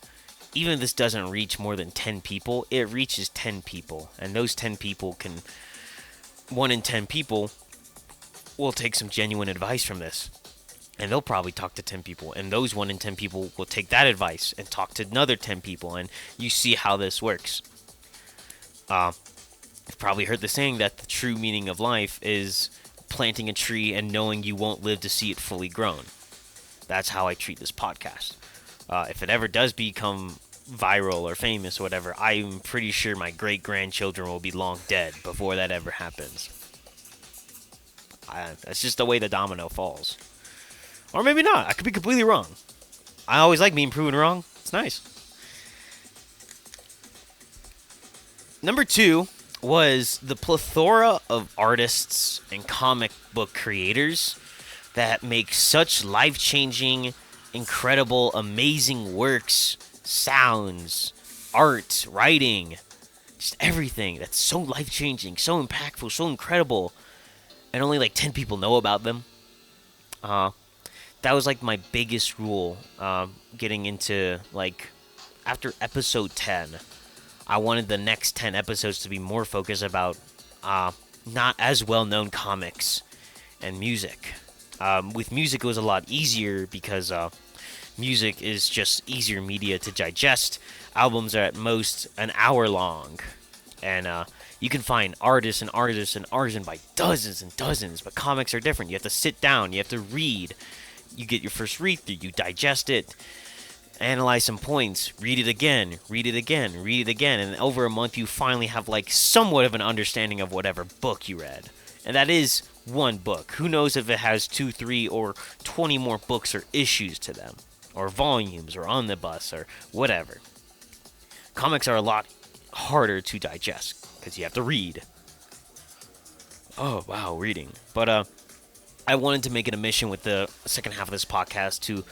Speaker 1: even if this doesn't reach more than 10 people, it reaches 10 people. And those 10 people can, 1 in 10 people will take some genuine advice from this. And they'll probably talk to 10 people. And those 1 in 10 people will take that advice and talk to another 10 people. And you see how this works. You've probably heard the saying that the true meaning of life is planting a tree and knowing you won't live to see it fully grown. That's how I treat this podcast. If it ever does become viral or famous or whatever, I'm pretty sure my great-grandchildren will be long dead before that ever happens. That's just the way the domino falls. Or maybe not. I could be completely wrong. I always like being proven wrong. It's nice. Number 2 was the plethora of artists and comic book creators that make such life-changing, incredible, amazing works, sounds, art, writing, just everything that's so life-changing, so impactful, so incredible, and only like 10 people know about them. That was like my biggest rule, getting into, like, after episode 10, I wanted the next 10 episodes to be more focused about not as well-known comics and music. With music, it was a lot easier because music is just easier media to digest. Albums are at most an hour long, and you can find artists and artists and artists by dozens and dozens, but comics are different. You have to sit down, you have to read. You get your first read through, you digest it, analyze some points, read it again, read it again, read it again, and over a month you finally have like somewhat of an understanding of whatever book you read. And that is one book. Who knows if it has 2, 3, or 20 more books or issues to them, or volumes, or omnibus, or whatever. Comics are a lot harder to digest because you have to read. Oh, wow, reading. But I wanted to make it a mission with the second half of this podcast to,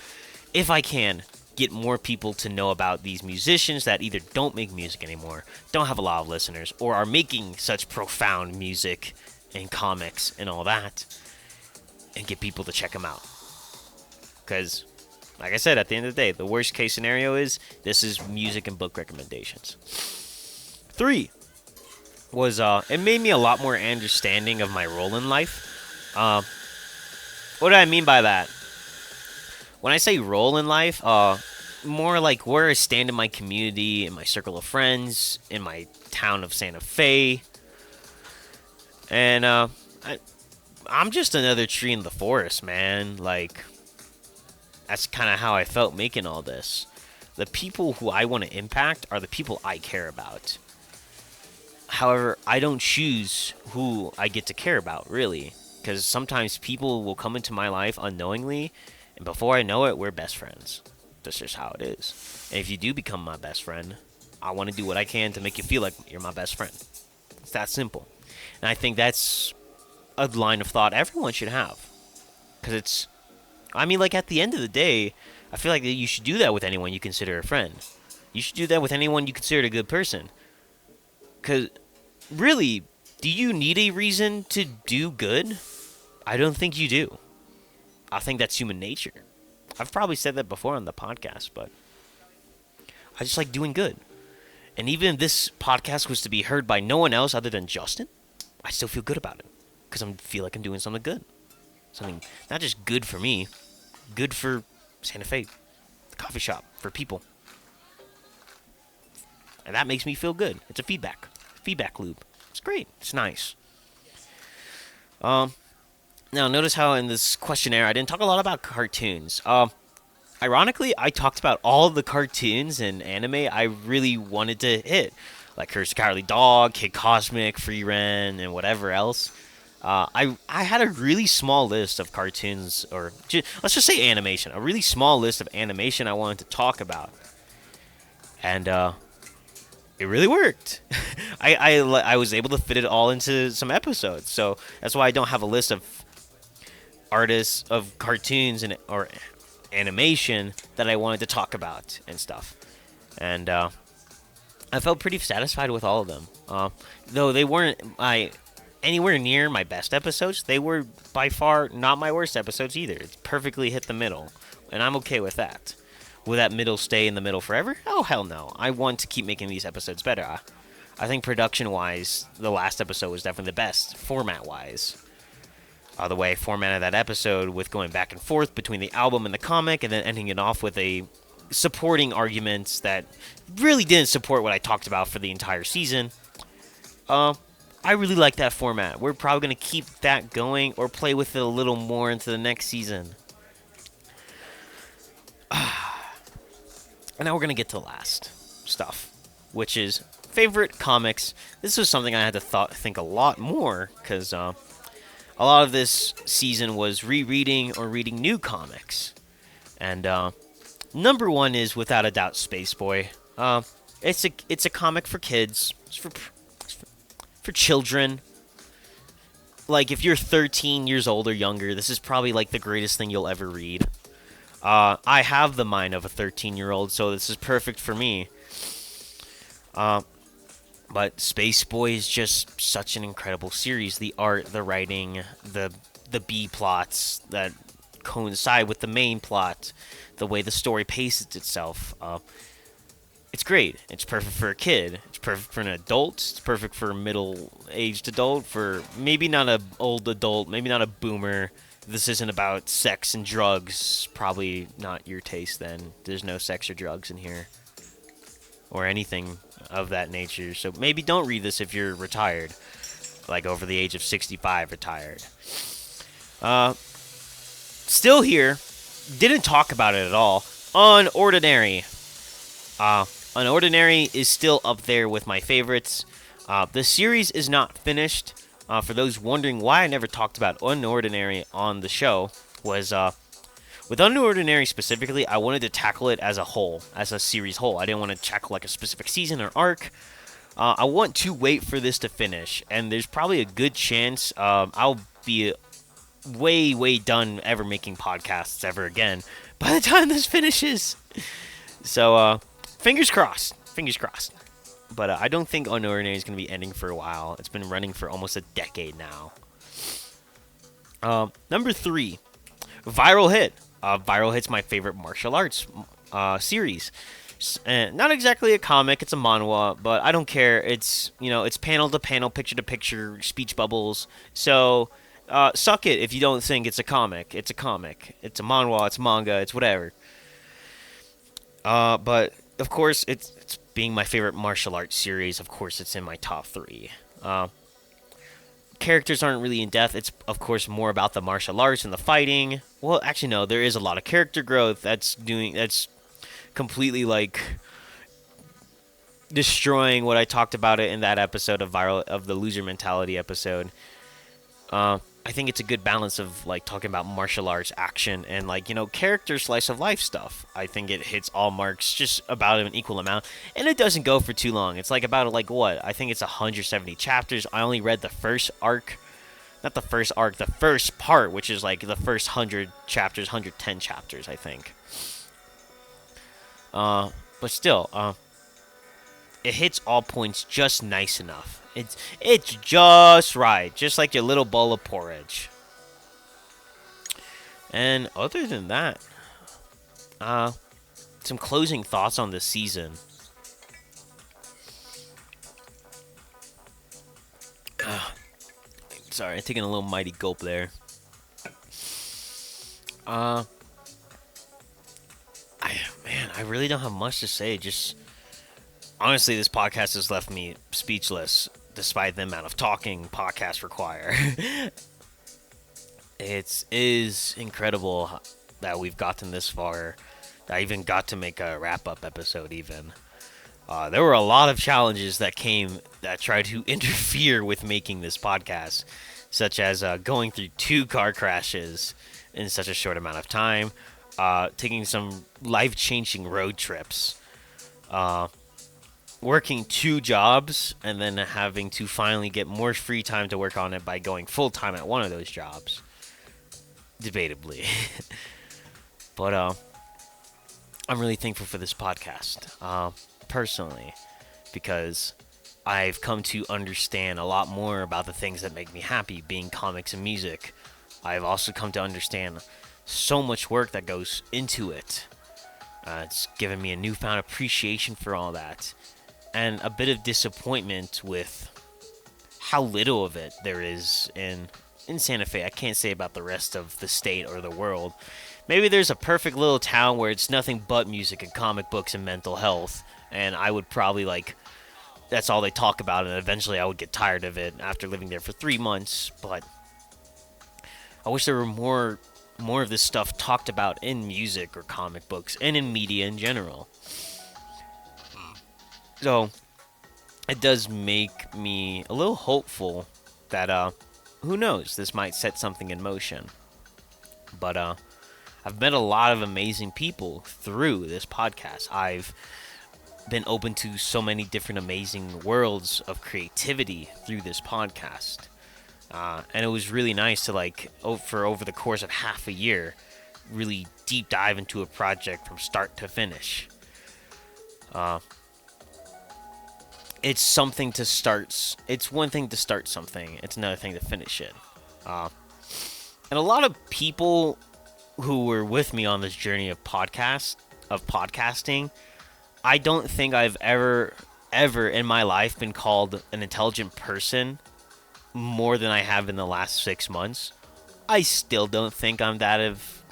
Speaker 1: if I can, get more people to know about these musicians that either don't make music anymore, don't have a lot of listeners, or are making such profound music and comics and all that, and get people to check them out. Because, like I said, at the end of the day, the worst case scenario is this is music and book recommendations. 3 was, it made me a lot more understanding of my role in life. What do I mean by that? When I say role in life, more like where I stand in my community, in my circle of friends, in my town of Santa Fe. And I'm just another tree in the forest, man. Like, that's kind of how I felt making all this. The people who I want to impact are the people I care about. However, I don't choose who I get to care about, really. Because sometimes people will come into my life unknowingly, and before I know it, we're best friends. That's just how it is. And if you do become my best friend, I want to do what I can to make you feel like you're my best friend. It's that simple. And I think that's a line of thought everyone should have. Because it's, I mean, like, at the end of the day, I feel like that you should do that with anyone you consider a friend. You should do that with anyone you consider a good person. Because, really, do you need a reason to do good? I don't think you do. I think that's human nature. I've probably said that before on the podcast, but I just like doing good. And even if this podcast was to be heard by no one else other than Justin, I still feel good about it because I feel like I'm doing something good. Something not just good for me, good for Santa Fe, the coffee shop, for people. And that makes me feel good. It's a feedback loop. It's great. It's nice. Now notice how in this questionnaire I didn't talk a lot about cartoons. Ironically, I talked about all the cartoons and anime I really wanted to hit, like Curse the Cowardly Dog, Kid Cosmic, Free Ren, and whatever else. I had a really small list of cartoons, or let's just say animation, a really small list of animation I wanted to talk about, and it really worked. I was able to fit it all into some episodes, so that's why I don't have a list of artists of cartoons and or animation that I wanted to talk about and stuff, and I felt pretty satisfied with all of them. Though they weren't anywhere near my best episodes, they were by far not my worst episodes either. It's perfectly hit the middle, and I'm okay with that. Will that middle stay in the middle forever? Oh, hell no. I want to keep making these episodes better. I think production-wise, the last episode was definitely the best, format-wise. The way I formatted that episode with going back and forth between the album and the comic, and then ending it off with a supporting arguments that really didn't support what I talked about for the entire season. I really like that format. We're probably going to keep that going or play with it a little more into the next season. And now we're going to get to the last stuff, which is favorite comics. This was something I had to think a lot more, because a lot of this season was rereading or reading new comics. And number one is without a doubt Space Boy. It's a comic for kids. It's for children. Like, if you're 13 years old or younger, this is probably like the greatest thing you'll ever read. I have the mind of a 13-year-old, so this is perfect for me. But Space Boy is just such an incredible series. The art, the writing, the B plots that coincide with the main plot, the way the story paces itself. It's great. It's perfect for a kid. It's perfect for an adult. It's perfect for a middle-aged adult. For maybe not an old adult, maybe not a boomer. This isn't about sex and drugs. Probably not your taste then. There's no sex or drugs in here. Or anything of that nature. So maybe don't read this if you're retired. Like over the age of 65 retired. Still here. Didn't talk about it at all. Unordinary. Unordinary is still up there with my favorites. The series is not finished. For those wondering why I never talked about Unordinary on the show, was with Unordinary specifically, I wanted to tackle it as a whole, as a series whole. I didn't want to tackle like a specific season or arc. I want to wait for this to finish, and there's probably a good chance I'll be way done ever making podcasts ever again by the time this finishes. So, fingers crossed. But I don't think Unordinary is going to be ending for a while. It's been running for almost a decade now. Number 3, Viral Hit. Viral Hit's my favorite martial arts series. Not exactly a comic, it's a manhwa, but I don't care. It's panel to panel, picture to picture, speech bubbles. So, suck it if you don't think it's a comic. It's a comic. It's a manhwa, it's manga, it's whatever. But of course, it's being my favorite martial arts series. Of course, it's in my top 3. Characters aren't really in depth. It's of course more about the martial arts and the fighting. Well, actually, no. There is a lot of character growth. That's completely like destroying what I talked about it in that episode of the loser mentality episode. I think it's a good balance of like talking about martial arts, action, and character slice of life stuff. I think it hits all marks just about an equal amount, and it doesn't go for too long. It's like about what? I think it's 170 chapters. I only read the first arc, not the first arc, the first part, which is like the first 100 chapters, 110 chapters, I think. But still, it hits all points just nice enough. It's just right, just like your little bowl of porridge. And other than that, some closing thoughts on this season. Sorry, I'm taking a little mighty gulp there. Uh, I really don't have much to say. Just honestly, this podcast has left me speechless, despite the amount of talking podcasts require. It is incredible that we've gotten this far. That I even got to make a wrap up episode. Even there were a lot of challenges that came that tried to interfere with making this podcast, such as going through 2 car crashes in such a short amount of time, taking some life changing road trips, uh, working 2 jobs, and then having to finally get more free time to work on it by going full time at one of those jobs. Debatably. But I'm really thankful for this podcast, personally, because I've come to understand a lot more about the things that make me happy, being comics and music. I've also come to understand so much work that goes into it. It's given me a newfound appreciation for all that, and a bit of disappointment with how little of it there is in Santa Fe. I can't say about the rest of the state or the world. Maybe there's a perfect little town where it's nothing but music and comic books and mental health, and I would probably like that's all they talk about, and eventually I would get tired of it after living there for 3 months. But I wish there were more of this stuff talked about in music or comic books and in media in general. So it does make me a little hopeful that who knows, this might set something in motion. But I've met a lot of amazing people through this podcast. I've been open to so many different amazing worlds of creativity through this podcast. And it was really nice to, like, for over the course of half a year, really deep dive into a project from start to finish. It's something to start. It's one thing to start something. It's another thing to finish it. And a lot of people who were with me on this journey of podcasting, I don't think I've ever in my life been called an intelligent person more than I have in the last 6 months. I still don't think I'm that of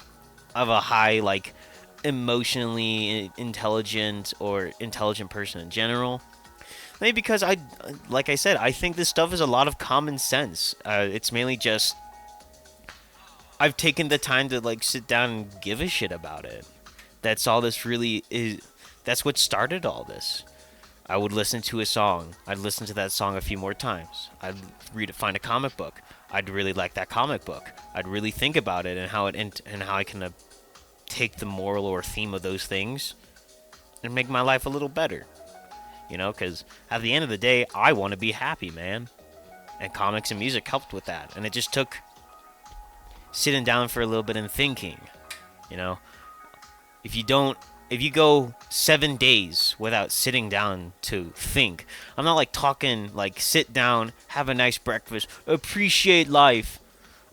Speaker 1: a high, like, emotionally intelligent or intelligent person in general. Maybe because like I said, I think this stuff is a lot of common sense. It's mainly just I've taken the time to, like, sit down and give a shit about it. That's all this really is. That's what started all this. I would listen to a song. I'd listen to that song a few more times. I'd find a comic book. I'd really like that comic book. I'd really think about it and how I can take the moral or theme of those things and make my life a little better. You know, because at the end of the day, I want to be happy, man. And comics and music helped with that. And it just took sitting down for a little bit and thinking. You know, if you go 7 days without sitting down to think, I'm not like talking like sit down, have a nice breakfast, appreciate life.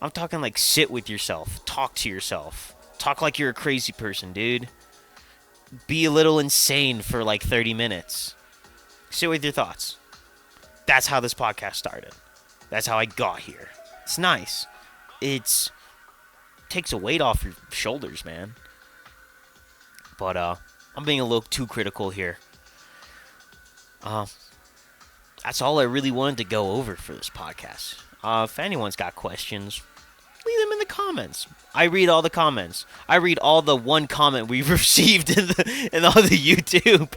Speaker 1: I'm talking like sit with yourself, talk to yourself, talk like you're a crazy person, dude. Be a little insane for like 30 minutes. Sit with your thoughts. That's how this podcast started. That's how I got here. It's nice. It takes a weight off your shoulders, man. But I'm being a little too critical here. That's all I really wanted to go over for this podcast. If anyone's got questions, leave them in the comments. I read all the comments. I read all the one comment we've received in all the YouTube.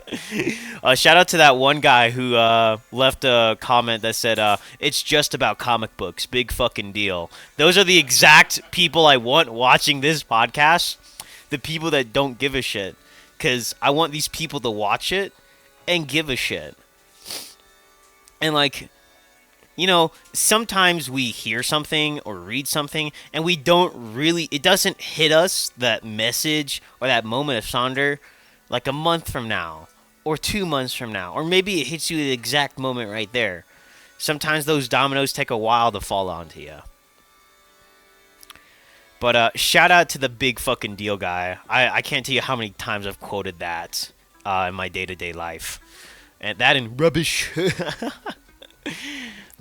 Speaker 1: Shout out to that one guy who left a comment that said, it's just about comic books. Big fucking deal. Those are the exact people I want watching this podcast. The people that don't give a shit. Because I want these people to watch it and give a shit. And, like, you know, sometimes we hear something or read something and we don't really, it doesn't hit us, that message or that moment of sonder, like a month from now or 2 months from now. Or maybe it hits you at the exact moment right there. Sometimes those dominoes take a while to fall onto you. But shout out to the big fucking deal guy. I can't tell you how many times I've quoted that in my day-to-day life. And that and rubbish.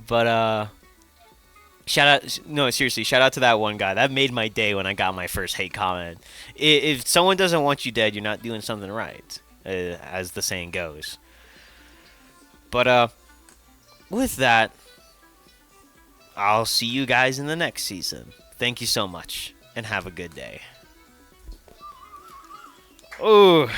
Speaker 1: But Shout out, no, seriously, shout out to that one guy. That made my day when I got my first hate comment. If someone doesn't want you dead, you're not doing something right, as the saying goes. But with that, I'll see you guys in the next season. Thank you so much, and have a good day. Oh.